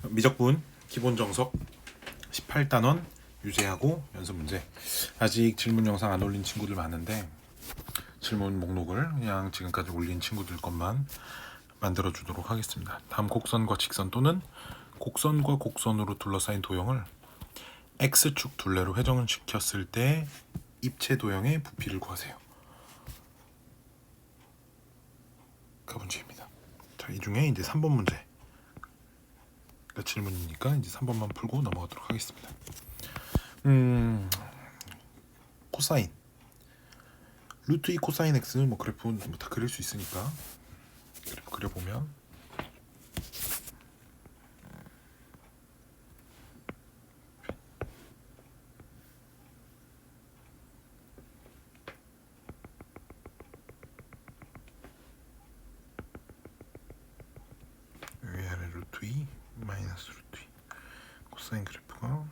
미적분 기본 정석 18단원 유제하고 연습 문제. 아직 질문 영상 안 올린 친구들 많은데 질문 목록을 그냥 지금까지 올린 친구들 것만 만들어 주도록 하겠습니다. 다음 곡선과 직선 또는 곡선과 곡선으로 둘러싸인 도형을 X축 둘레로 회전을 시켰을 때 입체 도형의 부피를 구하세요. 그 문제입니다. 자, 이 중에 이제 3번 문제 질문이니까 이제 3번만 풀고 넘어가도록 하겠습니다. 코사인 루트 2 코사인 x는 뭐 그래프는 다 그릴 수 있으니까 그래프 그려보면 위아래 루트 2 마이너스 루트 2 코사인 그래프가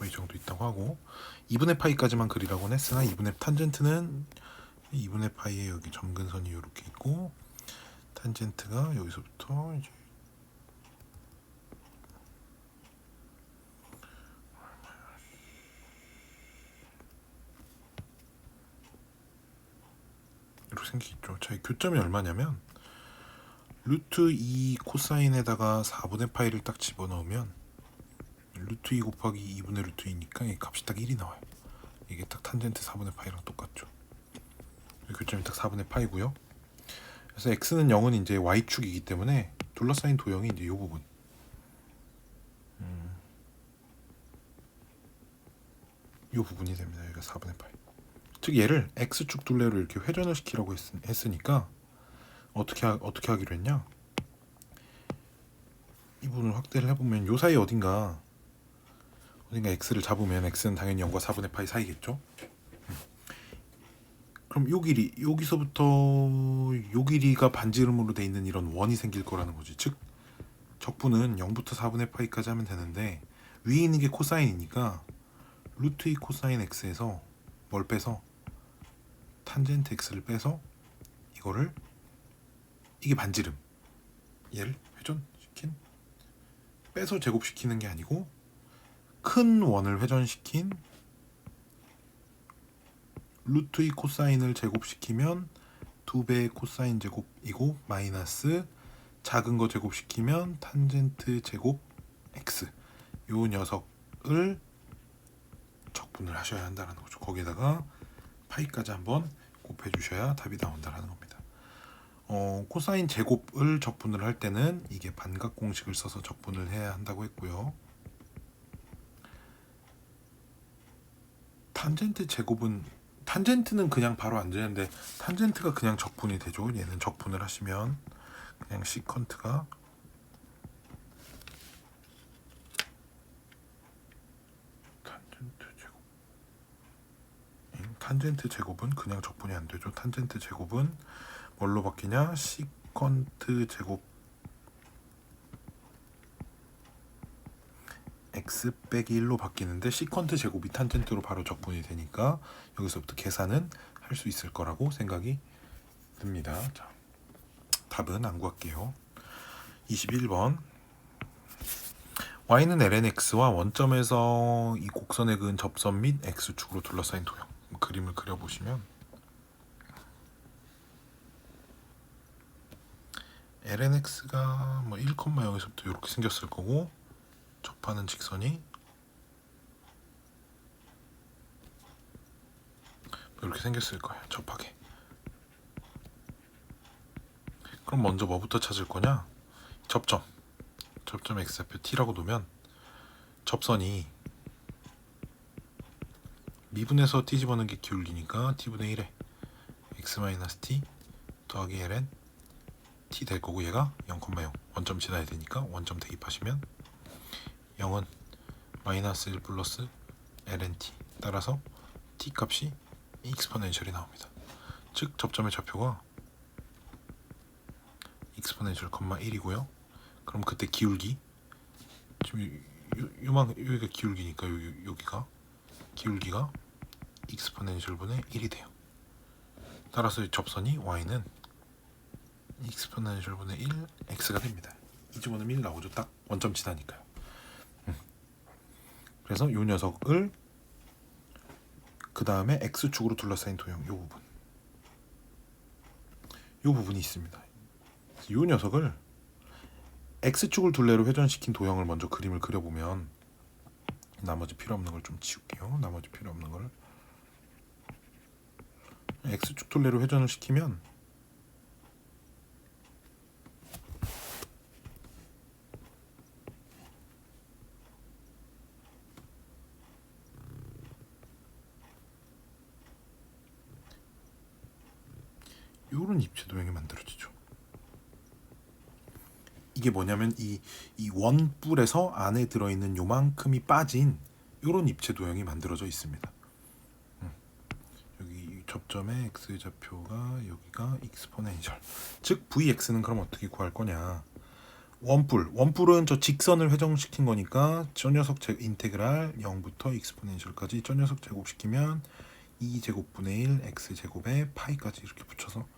이 정도 있다고 하고 2분의 파이까지만 그리라고는 했으나 2분의 탄젠트는 2분의 파이에 여기 점근선이 이렇게 있고 탄젠트가 여기서부터 이제 이렇게 생기겠죠. 자, 교점이 얼마냐면 루트 2 코사인에다가 4분의 파이를 딱 집어넣으면 루트 2 곱하기 2분의 루트 2니까 이 값이 딱 1이 나와요. 이게 딱 탄젠트 4분의 파이랑 똑같죠. 교점이 딱 4분의 파이고요. 그래서 x는 0은 이제 y축이기 때문에 둘러싸인 도형이 이제 이 부분. 이 부분이 됩니다. 여기가 4분의 파이. 즉 얘를 x축 둘레로 이렇게 회전을 시키라고 했으니까 어떻게 하기로 했냐? 이 부분을 확대를 해보면 요 사이 어딘가 x를 잡으면 x는 당연히 0과 4분의 파이 사이겠죠. 그럼 요 길이 여기서부터 요 길이가 반지름으로 돼 있는 이런 원이 생길 거라는 거지. 즉 적분은 0부터 4분의 파이까지 하면 되는데 위에 있는 게 코사인이니까 루트 2 코사인 x에서 뭘 빼서 탄젠트 x를 빼서 이거를 이게 반지름 얘를 회전시킨 빼서 제곱시키는 게 아니고 큰 원을 회전시킨 루트 2 코사인을 제곱시키면 2배의 코사인 제곱이고 마이너스 작은 거 제곱시키면 탄젠트 제곱 x 요 녀석을 적분을 하셔야 한다는 거죠. 거기에다가 파이까지 한번 곱해 주셔야 답이 나온다는 겁니다. 코사인 제곱을 적분을 할 때는 이게 반각 공식을 써서 적분을 해야 한다고 했고요. 탄젠트 제곱은 탄젠트는 그냥 바로 안 되는데 탄젠트가 그냥 적분이 되죠. 얘는 적분을 하시면 그냥 시컨트가 탄젠트 제곱은 그냥 적분이 안 되죠. 탄젠트 제곱은 뭘로 바뀌냐? 시컨트 제곱 x 빼기 1로 바뀌는데 시컨트 제곱이 탄젠트로 바로 적분이 되니까 여기서부터 계산은 할 수 있을 거라고 생각이 듭니다. 자, 답은 안 구할게요. 21번 y는 lnx와 원점에서 이 곡선에 그은 접선 및 x축으로 둘러싸인 도형 그림을 그려보시면 lnx가 뭐 1,0에서부터 이렇게 생겼을 거고 접하는 직선이 이렇게 생겼을 거예요. 접하게. 그럼 먼저 뭐부터 찾을 거냐? 접점 x좌표 t라고 놓으면 접선이 미분에서 t 집어넣는 게 기울기니까 t분의 1에 x-t 더하기 ln t 될 거고 얘가 0,0 원점 지나야 되니까 원점 대입하시면 0은 마이너스 1 플러스 ln t 따라서 t 값이 익스포넨셜이 나옵니다. 즉 접점의 좌표가 익스포넨셜, 1이고요. 그럼 그때 기울기 지금 여기가 기울기니까 여기가 기울기가 익스포넨셜 분의 1이 돼요. 따라서 접선이 y는 익스포넨셜 분의 1 x가 됩니다. 이 집어넣으면 1 나오죠. 딱 원점 지나니까요. 그래서 이 녀석을 그 다음에 x축으로 둘러싸인 도형 이 부분이 있습니다. 이 녀석을 x축을 둘레로 회전시킨 도형을 먼저 그림을 그려보면, 나머지 필요 없는 걸 좀 지울게요. 나머지 필요 없는 걸 x축 둘레로 회전을 시키면 이런 입체 도형이 만들어지죠. 이게 뭐냐면 이 원뿔에서 안에 들어있는 요만큼이 빠진 이런 입체 도형이 만들어져 있습니다. 여기 접점의 x 좌표가 여기가 익스포넨셜, 즉 vx는 그럼 어떻게 구할 거냐. 원뿔은 저 직선을 회전시킨 거니까 저 녀석 인테그랄 0부터 익스포넨셜까지 저 녀석 제곱시키면 2제곱분의 1 x제곱에 파이까지 이렇게 붙여서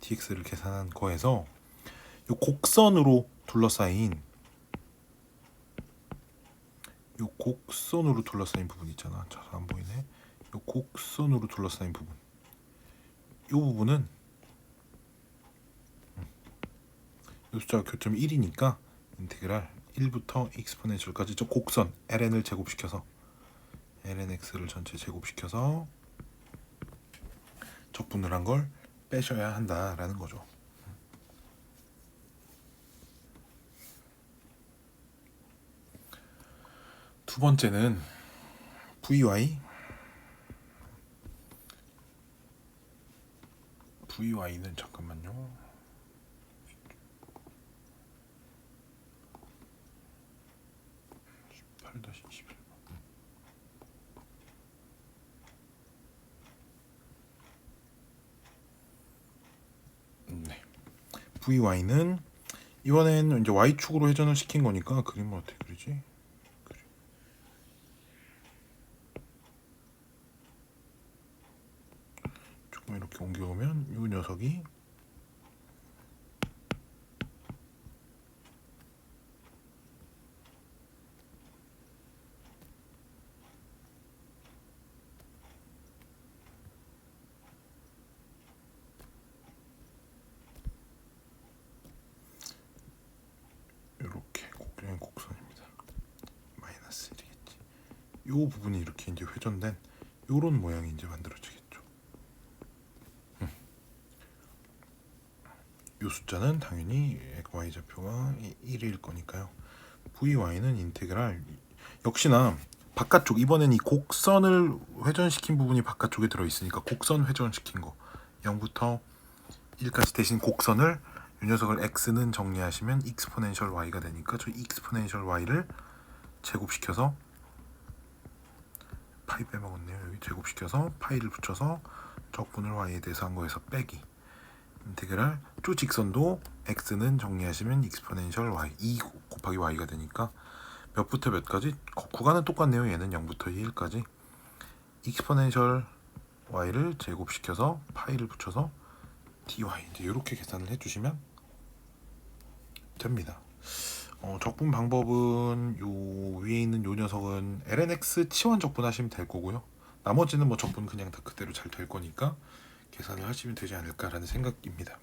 dx를 계산한 거에서 요 곡선으로 둘러싸인 부분 있잖아. 잘 안 보이네. 요 곡선으로 둘러싸인 부분, 요 부분은 요 숫자가 교점이 1이니까 인테그랄 1부터 익스포넨셜까지 저 곡선 ln을 제곱시켜서 lnx를 전체 제곱시켜서 적분을 한 걸 빼셔야 한다라는 거죠. 두 번째는 vy는 잠깐만요. 네. vy는 이번엔 이제 y축으로 회전을 시킨 거니까 그림을 어떻게 그리지? 조금 이렇게 옮겨오면 이 녀석이 이렇게 그냥 곡선입니다. 마이너스 1이겠지. 이 부분이 이렇게 이제 회전된 이런 모양이 이제 만들어지겠죠. 이 숫자는 당연히 y 좌표가 1일 거니까요. vy는 인테그랄, 역시나 바깥쪽, 이번엔 이 곡선을 회전시킨 부분이 바깥쪽에 들어있으니까 곡선 회전시킨 거 0부터 1까지 대신 곡선을, 이 녀석을 x는 정리하시면 익스포넨셜 y가 되니까 저 익스포넨셜 y를 제곱시켜서 파이 빼먹었네요. 여기 제곱시켜서 파이를 붙여서 적분을 y에 대해서 한 거에서 빼기 인테그랄 조 직선도 x는 정리하시면 익스포넨셜 y 2 곱하기 y가 되니까 몇부터 몇까지 구간은 똑같네요. 얘는 0부터 1까지 익스포넨셜 y를 제곱시켜서 파이를 붙여서 dy, 이제 이렇게 계산을 해주시면 됩니다. 적분 방법은 요 위에 있는 요 녀석은 lnx 치환 적분하시면 될 거고요. 나머지는 뭐 적분 그냥 다 그대로 잘 될 거니까 계산을 하시면 되지 않을까라는 생각입니다.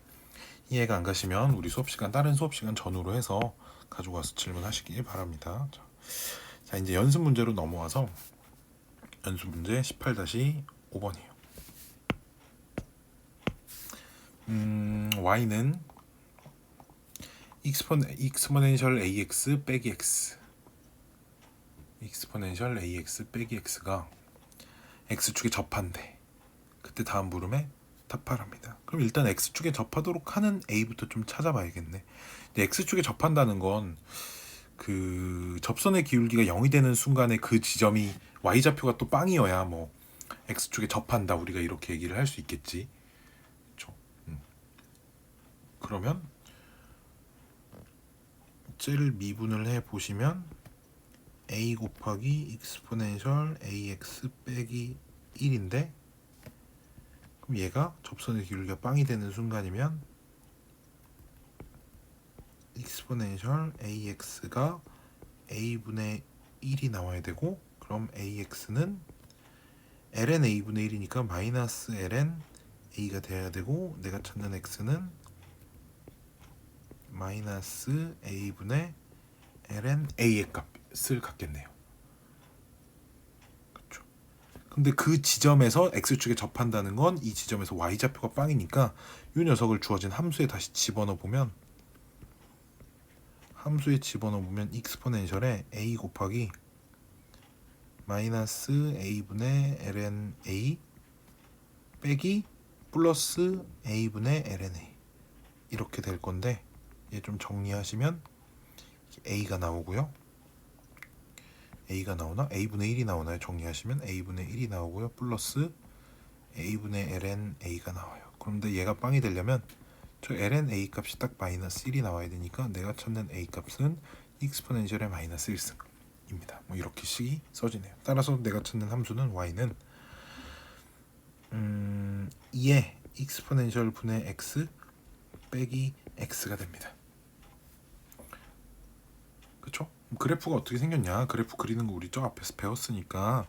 이해가 안 가시면 우리 다른 수업 시간 전후로 해서 가지고 와서 질문하시기 바랍니다. 자, 이제 연습 문제로 넘어와서 연습 문제 18-5번이에요. y는 익스포넨셜 ax 빼기 x, 익스포넨셜 ax 빼기 x가 x축에 접한대. 그때 다음 물음에 답하랍니다. 그럼 일단 x축에 접하도록 하는 a부터 좀 찾아봐야겠네. x축에 접한다는 건 그 접선의 기울기가 0이 되는 순간에 그 지점이 y좌표가 또 빵이어야 뭐 x축에 접한다 우리가 이렇게 얘기를 할 수 있겠지. 그렇죠? 그러면 쟤를 미분을 해 보시면 a 곱하기 익스포넨셜 ax 빼기 1인데 그럼 얘가 접선의 기울기가 빵이 되는 순간이면 익스포넨셜 AX가 A분의 1이 나와야 되고, 그럼 AX는 ln A분의 1이니까 마이너스 ln A가 돼야 되고, 내가 찾는 X는 마이너스 A분의 ln A의 값을 갖겠네요. 그렇죠. 근데 그 지점에서 X축에 접한다는 건 이 지점에서 Y좌표가 빵이니까 이 녀석을 주어진 함수에 다시 집어넣어 보면, 함수에 집어넣어 보면 익스포넨셜에 A 곱하기 마이너스 A분의 ln A 빼기 플러스 A분의 ln A 이렇게 될 건데, 얘 좀 정리하시면 A가 나오고요. A가 나오나? A분의 1이 나오나요? 정리하시면 A분의 1이 나오고요. 플러스 A분의 ln A가 나와요. 그런데 얘가 빵이 되려면 저 ln A 값이 딱 마이너스 1이 나와야 되니까 내가 찾는 A 값은 익스포넨셜의 마이너스 1승입니다. 뭐 이렇게 식이 써지네요. 따라서 내가 찾는 함수는 Y는 2의 익스포넨셜 분의 X 빼기 X가 됩니다. 그쵸? 그래프가 어떻게 생겼냐? 그래프 그리는 거 우리 저 앞에서 배웠으니까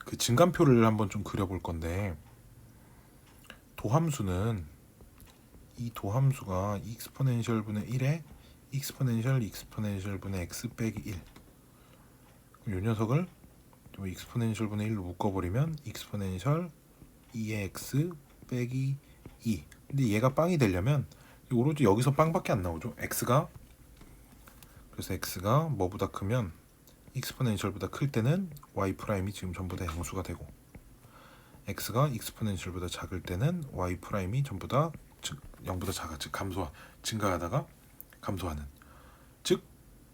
그 증감표를 한번 좀 그려볼 건데, 도함수는 이 도함수가 익스포넨셜 분의 1에 익스포넨셜 분의 x 빼기 1. 이 녀석을 익스포넨셜 분의 1로 묶어버리면 익스포넨셜 2의 x 빼기 2. 근데 얘가 빵이 되려면 오로지 여기서 빵밖에 안 나오죠. 그래서 x가 뭐보다 크면 익스포넨셜보다 클 때는 y 프라임이 지금 전부 다 양수가 되고, x가 익스포넨셜보다 작을 때는 y 프라임이 전부 다 0보다 작아, 즉 증가하다가 감소하는, 즉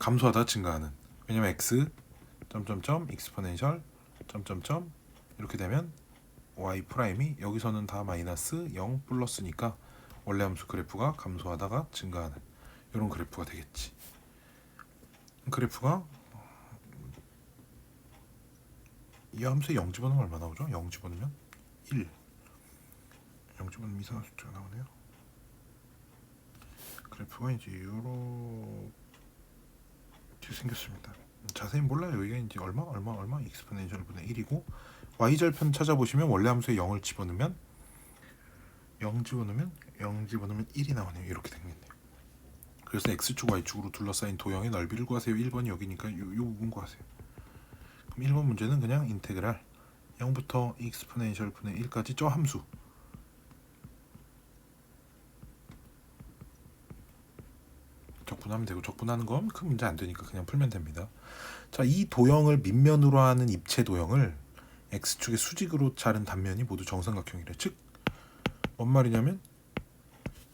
감소하다가 증가하는. 왜냐면 x 점점점 익스포넨셜 점점점 이렇게 되면 y 프라임이 여기서는 다 마이너스 0 플러스니까 원래 함수 그래프가 감소하다가 증가하는 이런 그래프가 되겠지. 그래프가 이 함수에 0 집어넣으면 얼마 나오죠? 0 집어넣으면 1. 0 집어넣으면 이상한 숫자가 나오네요. 그래프가 이제 이렇게 생겼습니다. 자세히 몰라요. 이게 이제 얼마 익스포넨셜 분의 1이고, y절편 찾아보시면 원래 함수에 0을 집어넣으면 0 집어넣으면 1이 나오네요. 이렇게 생겼네요. 그래서 x축 y축으로 둘러싸인 도형의 넓이를 구하세요. 1번이 여기니까 요 부분 구하세요. 그럼 1번 문제는 그냥 인테그랄 0부터 익스포넨셜 분의 1까지 저 함수 적분하면 되고, 적분하는 건 큰 문제 안 되니까 그냥 풀면 됩니다. 자, 이 도형을 밑면으로 하는 입체 도형을 x축의 수직으로 자른 단면이 모두 정삼각형이래. 즉, 뭔 말이냐면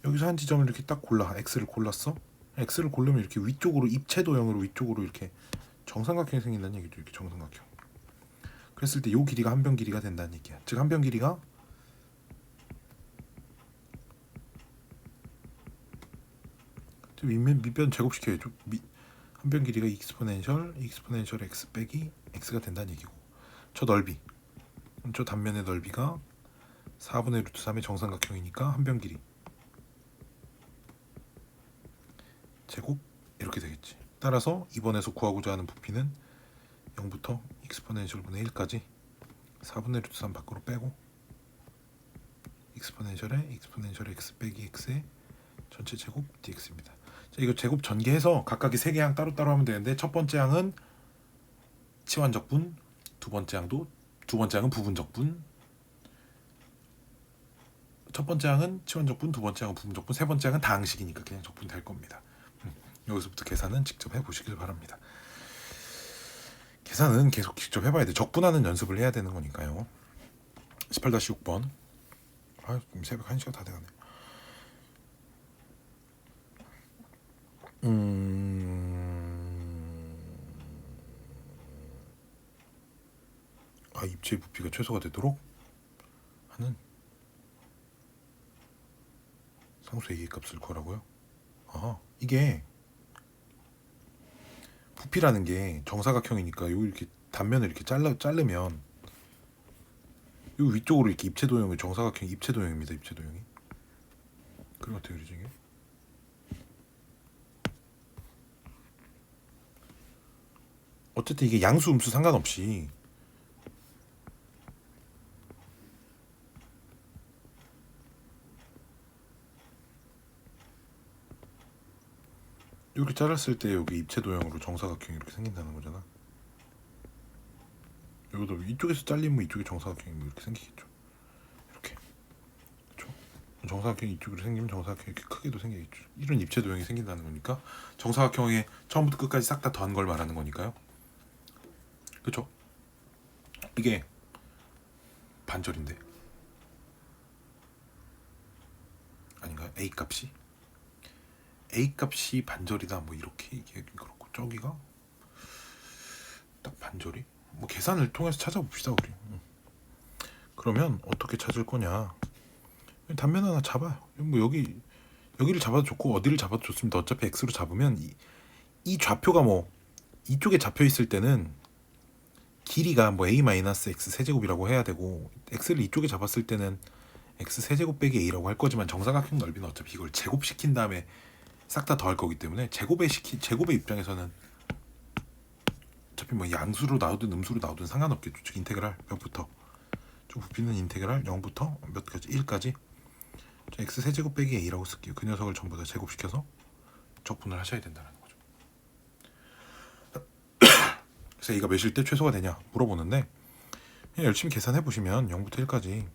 여기서 한 지점을 이렇게 딱 골라, x를 골랐어. x를 고르면 이렇게 위쪽으로, 입체 도형으로 위쪽으로 이렇게 정삼각형이 생긴다는 얘기죠. 이렇게 정삼각형. 그랬을 때 이 길이가 한 변 길이가 된다는 얘기야. 즉, 한 변 길이가 밑변 제곱시켜야죠. 한 변 길이가 익스포넨셜 x 빼기 x가 된다는 얘기고, 저 넓이, 저 단면의 넓이가 4분의 루트 3의 정삼각형이니까 한 변 길이 제곱 이렇게 되겠지. 따라서 이번에서 구하고자 하는 부피는 0부터 익스포넨셜 분의 1까지 4분의 루트 3 밖으로 빼고, 익스포넨셜에 x 빼기 x의 전체 제곱 dx입니다. 자, 이거 제곱 전개해서 각각의 세 개 항 따로따로 하면 되는데, 첫 번째 항은 치환적분, 두 번째 항은 부분적분, 첫 번째 항은 치환적분, 두 번째 항은 부분적분, 세 번째 항은 다항식이니까 그냥 적분 될 겁니다. 여기서부터 계산은 직접 해보시길 바랍니다. 계산은 계속 직접 해봐야 돼. 적분하는 연습을 해야 되는 거니까요. 18-6번. 새벽 1시가 다 돼가네. 입체의 부피가 최소가 되도록 하는 상수 A의 값을 구하라고요? 이게 부피라는 게 정사각형이니까 요 이렇게 단면을 이렇게 자르면 이 위쪽으로 이렇게 입체 도형이 정사각형 입체 도형입니다. 입체 도형이. 그럼 어떻게 그리지 이게? 어쨌든 이게 양수 음수 상관없이 이렇게 잘랐을 때 여기 입체 도형으로 정사각형이 이렇게 생긴다는 거잖아. 여기도 이쪽에서 잘리면 이쪽에 정사각형이 뭐 이렇게 생기겠죠. 이렇게. 그렇죠? 정사각형이 이쪽으로 생기면 정사각형이 이렇게 크게도 생기겠죠. 이런 입체 도형이 생긴다는 거니까 정사각형에 처음부터 끝까지 싹 다 더한 걸 말하는 거니까요. 그렇죠? 이게 반절인데 아닌가요? A 값이 반절이다 뭐 이렇게 얘기하기 그렇고 저기가 딱 반절이 뭐 계산을 통해서 찾아봅시다 우리. 그러면 어떻게 찾을 거냐? 단면 하나 잡아요. 뭐 여기를 잡아도 좋고 어디를 잡아도 좋습니다. 어차피 x로 잡으면 이 좌표가 뭐 이쪽에 잡혀 있을 때는 길이가 뭐 a-x 세제곱이라고 해야 되고 x를 이쪽에 잡았을 때는 x 세제곱 빼기 a라고 할 거지만 정사각형 넓이는 어차피 이걸 제곱시킨 다음에 싹 다 더할 거기 때문에 제곱의 입장에서는 어차피 뭐 양수로 나오든 음수로 나오든 상관없겠죠. 즉 인테그랄 몇부터 저 부피는 인테그랄 0부터 몇 가지 1까지 x 세제곱 빼기 a라고 쓸게요. 그 녀석을 전부 다 제곱시켜서 적분을 하셔야 된다는 거죠. 그래서 a가 몇일 때 최소가 되냐 물어보는데 그냥 열심히 계산해 보시면 0부터 1까지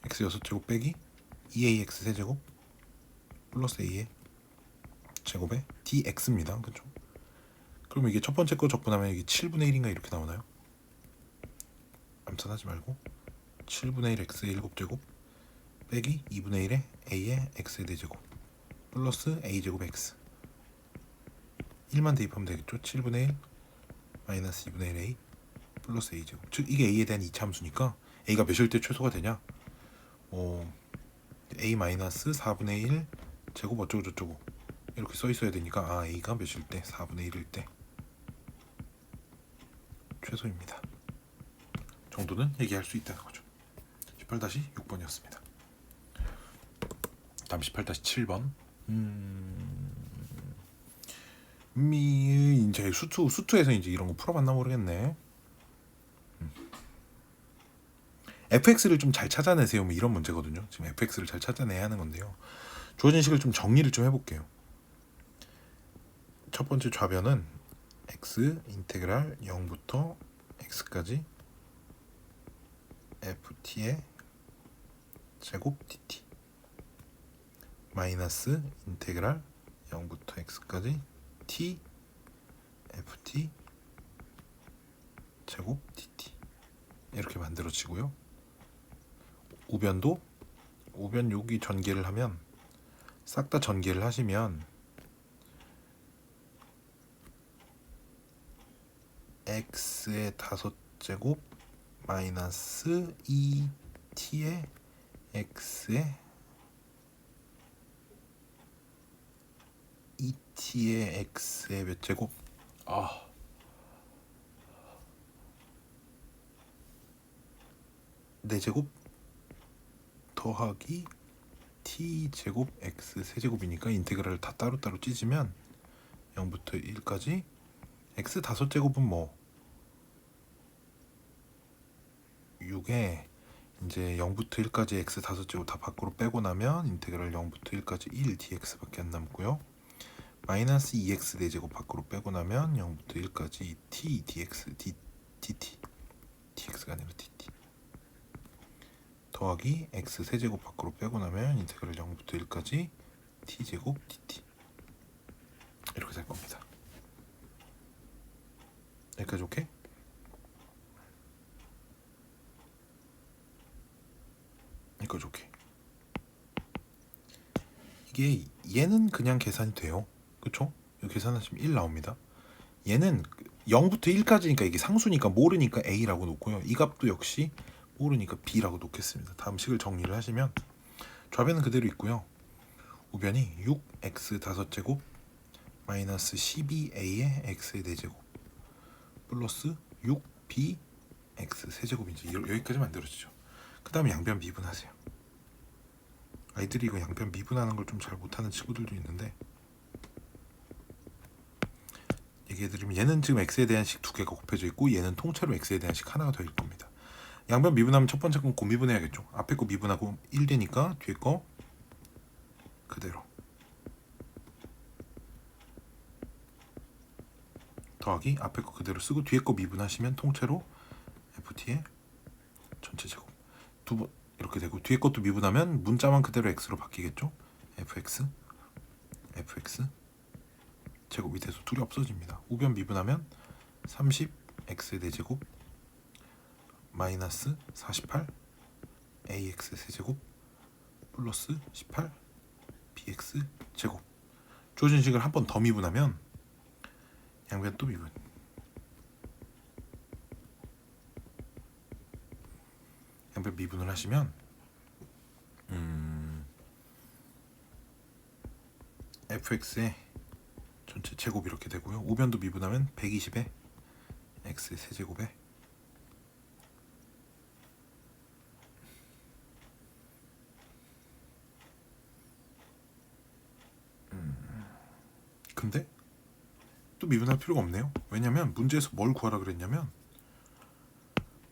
x 6제곱 빼기 2ax 세제곱 플러스 a의 제곱에 dx입니다. 그렇죠? 그러면 이게 첫 번째 거 적분하면 이게 7분의 1인가 이렇게 나오나요? 암산하지 말고 7분의 1 x의 7제곱 빼기 2분의 1의 a의 x의 4제곱 플러스 a제곱 x 1만 대입하면 되겠죠? 7분의 1 마이너스 2분의 1 a 플러스 a제곱 즉 이게 a에 대한 이차함수니까 a가 몇일 때 최소가 되냐? a 마이너스 4분의 1 제곱 어쩌고 저쩌고 이렇게 써 있어야 되니까 a가 몇일 때 4분의 1일 때 최소입니다. 정도는 얘기할 수 있다는 거죠. 18-6번이었습니다. 다음 18-7번. 이제 수투에서 이제 이런 거 풀어봤나 모르겠네. fx를 좀 잘 찾아내세요. 뭐 이런 문제거든요. 지금 fx를 잘 찾아내야 하는 건데요. 주어진 식을 좀 정리를 좀 해볼게요. 첫 번째 좌변은 x 인테그랄 0부터 x까지 ft의 제곱 dt 마이너스 인테그랄 0부터 x까지 t ft 제곱 dt 이렇게 만들어지고요. 우변 여기 전개를 하면 싹 다 전개를 하시면 x의 5제곱 마이너스 2t의 x의 2t의 x의 몇 제곱? 4제곱 더하기 t제곱 x 세제곱이니까 인테그랄을 다 따로따로 찢으면 0부터 1까지 x 5제곱은 뭐 6에 이제 0부터 1까지 x 5제곱 다 밖으로 빼고 나면 인테그랄 0부터 1까지 1 dx밖에 안 남고요. 마이너스 2x 4제곱 밖으로 빼고 나면 0부터 1까지 t dx dt dx가 아니라 dt 더하기 x 세제곱 밖으로 빼고 나면 인테그랄 0부터 1까지 t제곱 dt 이렇게 될 겁니다. 여기까지 오케이? 여기까지 오케이. 이게 얘는 그냥 계산이 돼요. 그쵸? 이거 계산하시면 1 나옵니다. 얘는 0부터 1까지니까 이게 상수니까 모르니까 a라고 놓고요. 이 값도 역시 모르니까 b라고 놓겠습니다. 다음 식을 정리를 하시면 좌변은 그대로 있고요. 우변이 6x 5제곱 마이너스 12a의 x의 4제곱 플러스 6b x 세제곱인지 여기까지 만들어지죠. 그 다음에 양변 미분하세요. 아이들이 이거 양변 미분하는 걸 좀 잘 못하는 친구들도 있는데, 얘기해드리면 얘는 지금 x에 대한 식 두 개가 곱해져 있고 얘는 통째로 x에 대한 식 하나가 더일 겁니다. 양변 미분하면 첫 번째 건 고미분해야겠죠. 앞에 거 미분하고 1 되니까 뒤에 거 그대로 더하기 앞에 거 그대로 쓰고 뒤에 거 미분하시면 통째로 ft의 전체 제곱 두 번 이렇게 되고, 뒤에 것도 미분하면 문자만 그대로 x로 바뀌겠죠. fx 제곱 밑에서 둘이 없어집니다. 우변 미분하면 30 x의 4제곱 마이너스 48 ax 세제곱 플러스 18 bx 제곱. 주어진 식을 한 번 더 미분하면 양변 또 미분, 양변 미분을 하시면 fx의 전체 제곱 이렇게 되고요. 우변도 미분하면 120에 x의 세제곱에 근데 또 미분할 필요가 없네요. 왜냐면 문제에서 뭘 구하라 그랬냐면,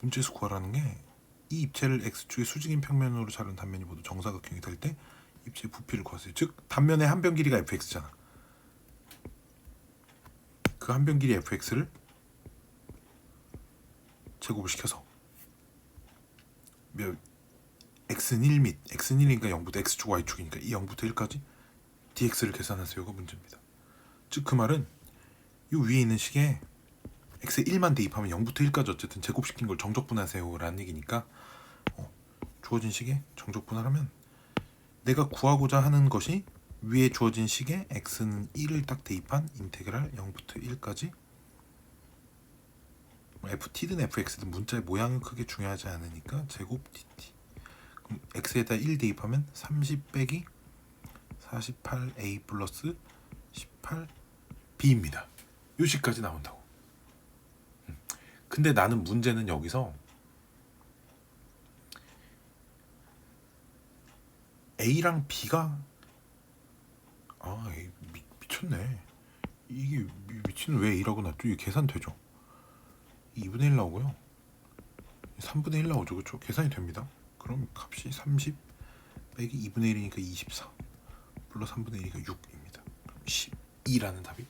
문제에서 구하라는 게 이 입체를 x축의 수직인 평면으로 자른 단면이 모두 정사각형이 될 때 입체의 부피를 구하세요. 즉 단면의 한 변 길이가 fx잖아. 그 한 변 길이 fx를 제곱을 시켜서 x는 1 및 x는 1이니까 0부터 x축 y축이니까 이 0부터 1까지 dx를 계산하세요가 문제입니다. 즉 그 말은 이 위에 있는 식에 x에 1만 대입하면 0부터 1까지 어쨌든 제곱시킨 걸 정적분하세요 라는 얘기니까, 주어진 식에 정적분하라면 내가 구하고자 하는 것이 위에 주어진 식에 x는 1을 딱 대입한 인테그랄 0부터 1까지 ft든 fx든 문자의 모양은 크게 중요하지 않으니까 제곱 dt. 그럼 x에다 1 대입하면 30 빼기 48a 플러스 18b입니다. 요 식까지 나온다고. 근데 나는 문제는 여기서 A랑 B가 미쳤네. 이게 미치는 왜 A라고 놨죠? 이게 계산되죠? 2분의 1 나오고요. 3분의 1 나오죠. 그렇죠? 계산이 됩니다. 그럼 값이 30 빼기 2분의 1이니까 24 플러스 3분의 1이니까 6입니다. 그럼 12라는 답이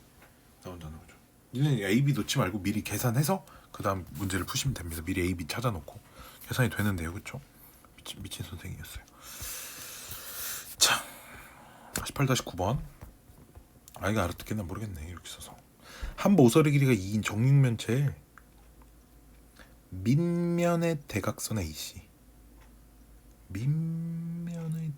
나온다는 거죠. 니는 A, B 놓지 말고 미리 계산해서 그 다음 문제를 푸시면 됩니다. 미리 A, B 찾아놓고 계산이 되는데요. 그렇죠? 미친 선생이었어요. 자, 18-9번. 아이가 알아듣겠나 모르겠네. 이렇게 써서 한보 오설의 길이가 2인 정육면체에 밑면의 대각선 AC, 밑면의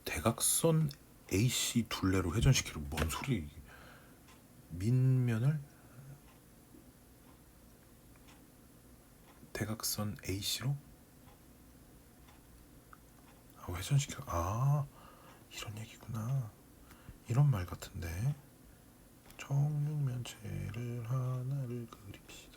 대각선 AC 둘레로 회전시키려. 뭔 소리? 밑면을 대각선 AC로 회전시켜. 이런 얘기구나. 이런 말 같은데. 정육면체를 하나를 그립시다.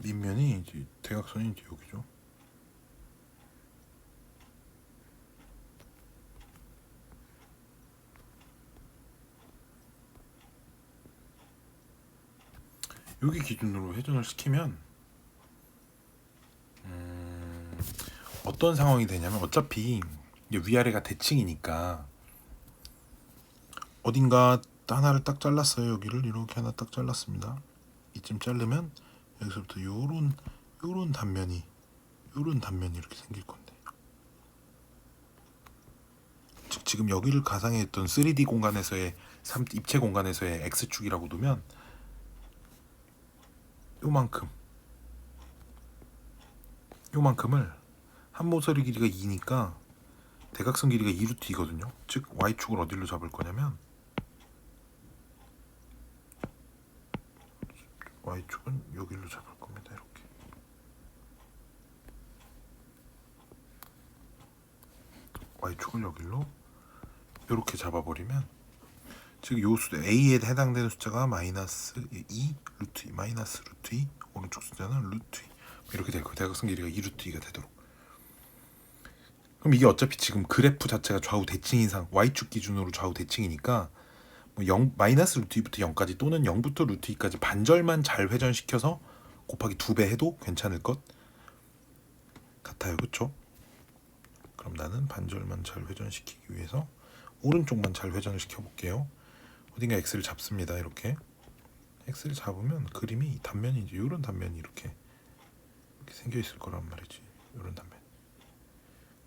밑면이 이제 대각선이 이제 여기죠. 여기 기준으로 회전을 시키면 어떤 상황이 되냐면, 어차피 이제 위아래가 대칭이니까 어딘가 하나를 딱 잘랐어요. 여기를 이렇게 하나 딱 잘랐습니다. 이쯤 자르면 여기서부터 요런 단면이 이렇게 생길 건데, 즉 지금 여기를 가상했던 3D 공간에서의 입체 공간에서의 x축이라고 두면 요만큼을 한 모서리 길이가 2니까 대각선 길이가 2루트이거든요. 즉 y축을 어디로 잡을 거냐면 y축은 여기로 잡을 겁니다. 이렇게. y축을 여기로 이렇게 잡아버리면, 즉 요 수 a에 해당되는 숫자가 마이너스 2 루트 2 마이너스 루트 2, 오른쪽 숫자는 루트 2 이렇게 될 거예요. 대각선 길이가 2루트 2가 되도록. 그럼 이게 어차피 지금 그래프 자체가 좌우 대칭 이상 y축 기준으로 좌우 대칭이니까 뭐 0, 마이너스 루트 2부터 0까지 또는 0부터 루트 2까지 반절만 잘 회전시켜서 곱하기 2배 해도 괜찮을 것 같아요. 그쵸? 그럼 나는 반절만 잘 회전시키기 위해서 오른쪽만 잘 회전을 시켜볼게요. 어딘가 x를 잡습니다. 이렇게 x를 잡으면 그림이 단면이 이제 이런 단면이 이렇게 생겨 있을 거란 말이지. 이런 단면.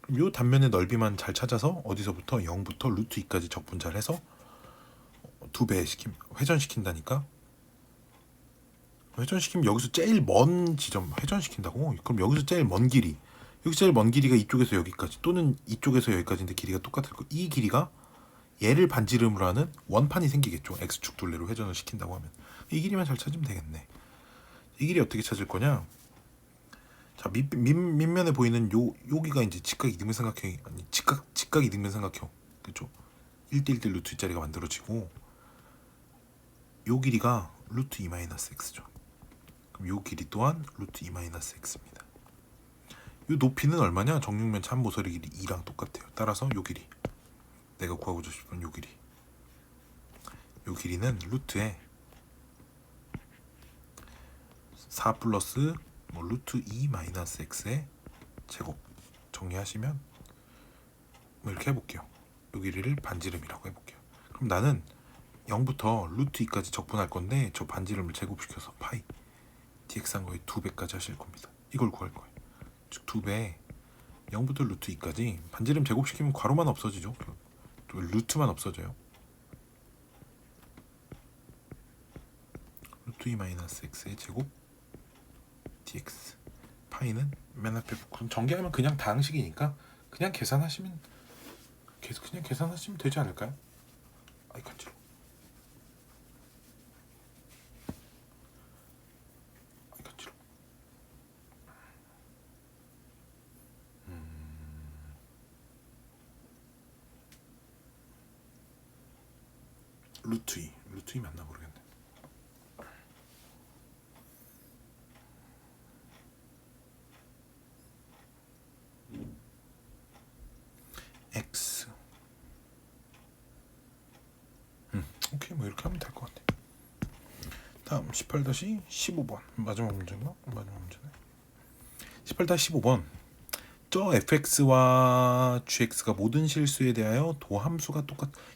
그럼 이 단면의 넓이만 잘 찾아서 어디서부터 0부터 루트 2까지 적분잘해서 2배 회전시킨다니까. 회전시키면 여기서 제일 먼 지점 회전시킨다고. 그럼 여기서 제일 먼 길이, 여기 제일 먼 길이가 이쪽에서 여기까지 또는 이쪽에서 여기까지인데 길이가 똑같을 거. 이 길이가 얘를 반지름으로 하는 원판이 생기겠죠. x축 둘레로 회전을 시킨다고 하면 이 길이만 잘 찾으면 되겠네. 이 길이 어떻게 찾을 거냐? 자, 밑면에 보이는 여기가 이제 직각 이등변삼각형이 아니 직각 이등변삼각형, 그렇죠? 1대1대 루트 2자리가 만들어지고 요 길이가 루트 2 마이너스 x죠. 그럼 요 길이 또한 루트 2 마이너스 x입니다. 요 높이는 얼마냐? 정육면 참모서리 길이 2랑 똑같아요. 따라서 요 길이, 내가 구하고자 싶은 요 길이, 요 길이는 루트에 4 플러스 뭐 루트 2 마이너스 x의 제곱 정리하시면 뭐 이렇게 해볼게요. 요 길이를 반지름이라고 해볼게요. 그럼 나는 0부터 루트 2까지 적분할 건데 저 반지름을 제곱시켜서 파이 dx 한 거에 2배까지 하실 겁니다. 이걸 구할 거예요. 즉 2배 0부터 루트 2까지 반지름 제곱시키면 괄호만 없어지죠. 또 루트만 없어져요. 루트 2 마이너스 x의 제곱 dx 파이는 맨 앞에 전개하면 그냥 다항식이니까 그냥 계산하시면 되지 않을까요? 아이 간지러워. 루트 2 맞나 모르겠네. x 오케이, 뭐 이렇게 하면 될 것 같아. 다음 18-15번 마지막 문제인가? 마지막 문제네. 18-15번 저 fx와 gx가 모든 실수에 대하여 도함수가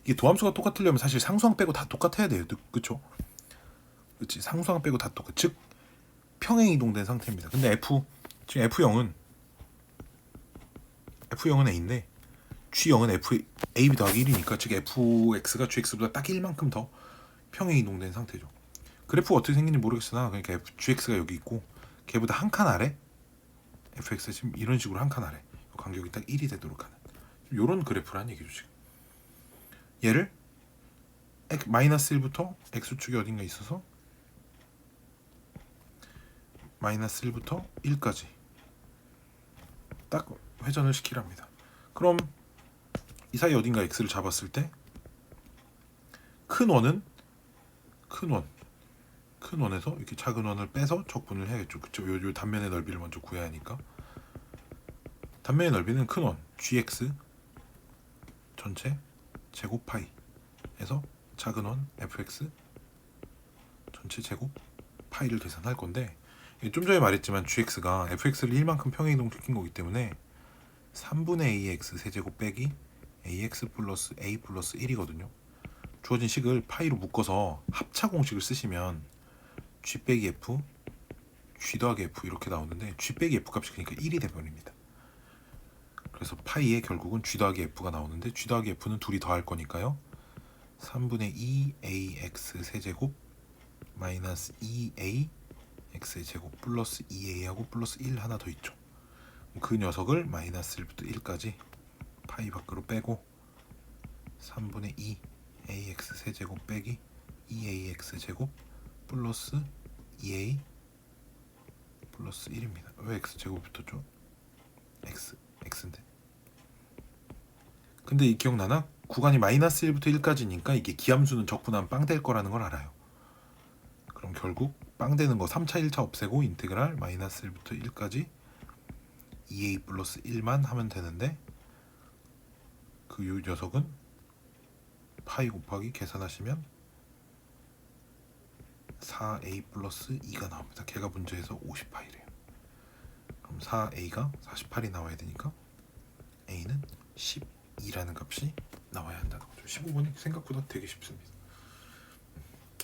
이게 도함수가 똑같으려면 사실 상수항 빼고 다 똑같아야 돼요. 그쵸? 그치, 상수항 빼고 다 똑같, 즉 평행 이동된 상태입니다. 근데 지금 F0은 A인데 G0은 AB 더하기 1이니까 즉 fx가 gx보다 딱 1만큼 더 평행 이동된 상태죠. 그래프가 어떻게 생긴지 모르겠으나 그러니까 gx가 여기 있고 걔보다 한 칸 아래 fx가 지금 이런 식으로 한 칸 아래 간격이 딱 1이 되도록 하는 요런 그래프라는 얘기죠. 지금 얘를 마이너스 1부터 x축이 어딘가 있어서 마이너스 1부터 1까지 딱 회전을 시키랍니다. 그럼 이 사이 어딘가 x를 잡았을 때 큰 원에서 이렇게 작은 원을 빼서 적분을 해야겠죠. 그쵸? 요 단면의 넓이를 먼저 구해야 하니까 단면의 넓이는 큰 원 gx 전체 제곱 파이에서 작은 원 fx 전체 제곱 파이를 계산할 건데, 좀 전에 말했지만 gx가 fx를 1만큼 평행이동시킨 거기 때문에 3분의 ax 세제곱 빼기 ax 플러스 a 플러스 1이거든요. 주어진 식을 파이로 묶어서 합차 공식을 쓰시면 G 빼기 F, G 더하기 F 이렇게 나오는데 G 빼기 F 값이 그러니까 1이 돼버립니다. 그래서 파이에 결국은 G 더하기 F가 나오는데 G 더하기 F는 둘이 더할 거니까요. 3분의 2 AX 세제곱 마이너스 2A X의 제곱 플러스 2A하고 플러스 1 하나 더 있죠. 그 녀석을 마이너스 1부터 1까지 파이 밖으로 빼고 3분의 2 AX 세제곱 빼기 2AX 제곱 플러스 2A 플러스 1입니다. 왜 X제곱 붙었죠? X인데. 근데 이 기억나나? 구간이 마이너스 1부터 1까지니까 이게 기함수는 적분하면 빵 될 거라는 걸 알아요. 그럼 결국 빵 되는 거 3차 1차 없애고 인테그랄 마이너스 1부터 1까지 2A 플러스 1만 하면 되는데 그 녀석은 파이 곱하기 계산하시면 4A 플러스 2가 나옵니다. 걔가 문제에서 50파이래요. 그럼 4A가 48이 나와야 되니까 A는 12라는 값이 나와야 한다는 거죠. 15번이 생각보다 되게 쉽습니다.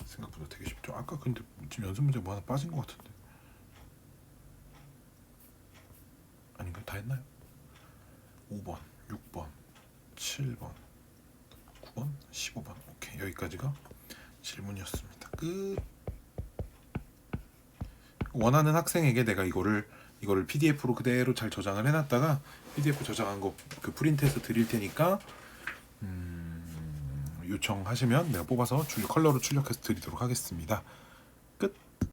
생각보다 되게 쉽죠. 아까 근데 지금 연습 문제 뭐 하나 빠진 것 같은데 아닌가요? 다 했나요? 5번, 6번, 7번, 9번, 15번 오케이 여기까지가 질문이었습니다. 끝. 원하는 학생에게 내가 이거를 PDF로 그대로 잘 저장을 해놨다가 PDF 저장한 거 그 프린트해서 드릴 테니까 요청하시면 내가 뽑아서 컬러로 출력해서 드리도록 하겠습니다. 끝.